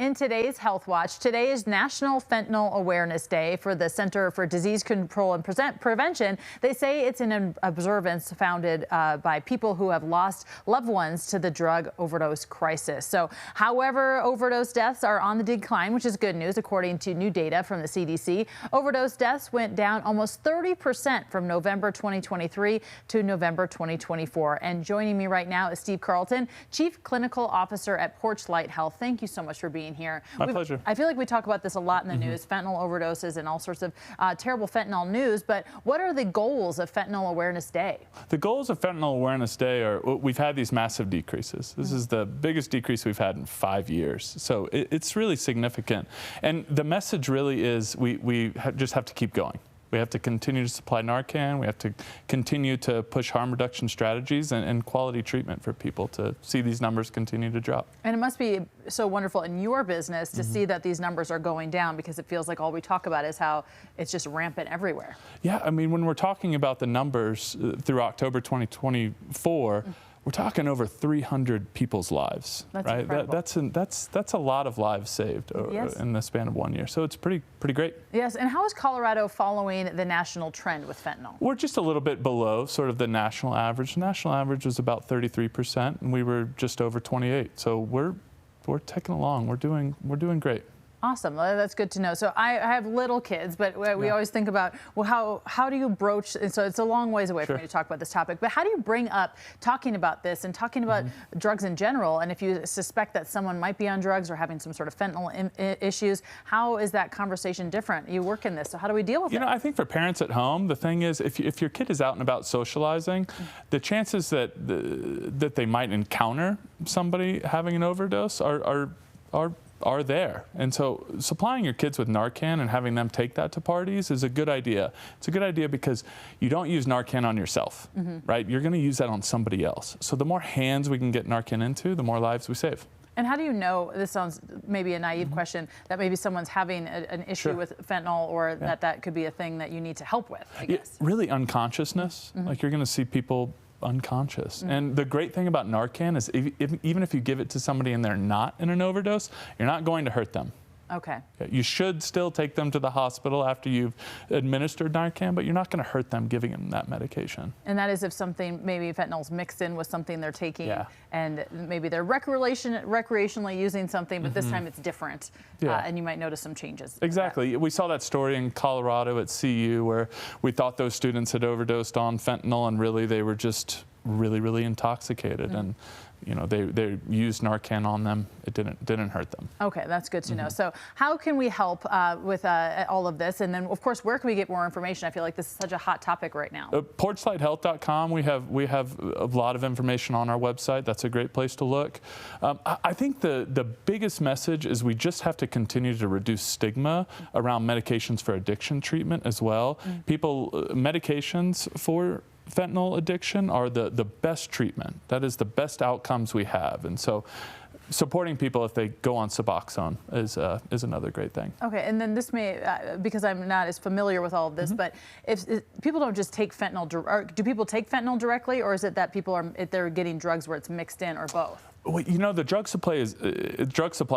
In today's Health Watch, today is National Fentanyl Awareness Day for the Center for Disease Control and Prevention. They say it's an observance founded by people who have lost loved ones to the drug overdose crisis. So, however, overdose deaths are on the decline, which is good news, according to new data from the CDC. Overdose deaths went down almost 30% from November 2023 to November 2024. And joining me right now is Steve Carleton, Chief Clinical Officer at Porch Health. Thank you so much for being here. My pleasure. I feel like we talk about this a lot in the news, fentanyl overdoses and all sorts of terrible fentanyl news, but what are the goals of Fentanyl Awareness Day? The goals of Fentanyl Awareness Day are, we've had these massive decreases. This is the biggest decrease we've had in 5 years. So it's really significant. And the message really is we just have to keep going. We have to continue to supply Narcan. We have to continue to push harm reduction strategies and quality treatment for people to see these numbers continue to drop. And it must be so wonderful in your business to see that these numbers are going down, because it feels like all we talk about is how it's just rampant everywhere. Yeah, I mean, when we're talking about the numbers through October 2024, we're talking over 300 people's lives, that's right? Incredible. That's a lot of lives saved in the span of 1 year. So it's pretty great. Yes, and how is Colorado following the national trend with fentanyl? We're just a little bit below sort of the national average. The national average was about 33%, and we were just over 28. So we're ticking along. We're doing great. Awesome. That's good to know. So I have little kids, but we always think about, well, how do you broach, and so it's a long ways away for me to talk about this topic, but how do you bring up talking about this and talking about drugs in general? And if you suspect that someone might be on drugs or having some sort of fentanyl issues, how is that conversation different? You work in this, so how do we deal with it? You know, I think for parents at home, the thing is, if your kid is out and about socializing, the chances that that they might encounter somebody having an overdose are there. And so supplying your kids with Narcan and having them take that to parties is a good idea. It's a good idea because you don't use Narcan on yourself, right? You're going to use that on somebody else. So the more hands we can get Narcan into, the more lives we save. And how do you know, this sounds maybe a naive question, that maybe someone's having an issue with fentanyl, or that could be a thing that you need to help with, I guess? Really unconsciousness. Like, you're going to see people unconscious. And the great thing about Narcan is even if you give it to somebody and they're not in an overdose, you're not going to hurt them. Okay. You should still take them to the hospital after you've administered Narcan, but you're not going to hurt them giving them that medication. And that is if something, maybe fentanyl's mixed in with something they're taking, and maybe they're recreationally using something, but this time it's different, and you might notice some changes. Exactly. We saw that story in Colorado at CU where we thought those students had overdosed on fentanyl, and really they were just really intoxicated. And you know, they used Narcan on them. It didn't hurt them. Okay, that's good to know. So how can we help with all of this? And then, of course, where can we get more information? I feel like this is such a hot topic right now. Porchlighthealth.com. We have a lot of information on our website. That's a great place to look. I think the biggest message is we just have to continue to reduce stigma around medications for addiction treatment as well. Medications for fentanyl addiction are the best treatment. That is the best outcomes we have. And so supporting people if they go on Suboxone is another great thing. Okay, and then this may, because I'm not as familiar with all of this, but if people don't just take fentanyl, do people take fentanyl directly, or is it that they're getting drugs where it's mixed in, or both? Well, you know, the drug supply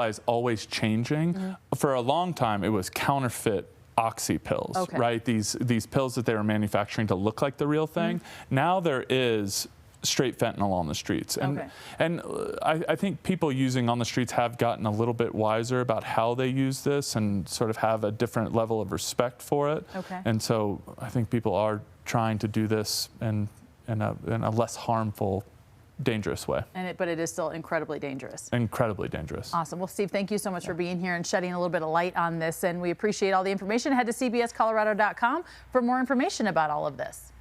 is always changing. For a long time, it was counterfeit oxy pills, right? These pills that they were manufacturing to look like the real thing. Now there is straight fentanyl on the streets. And I think people using on the streets have gotten a little bit wiser about how they use this and sort of have a different level of respect for it. And so I think people are trying to do this in a less harmful, dangerous way. But it is still incredibly dangerous. Incredibly dangerous. Awesome. Well, Steve, thank you so much for being here and shedding a little bit of light on this, and we appreciate all the information. Head to cbscolorado.com for more information about all of this.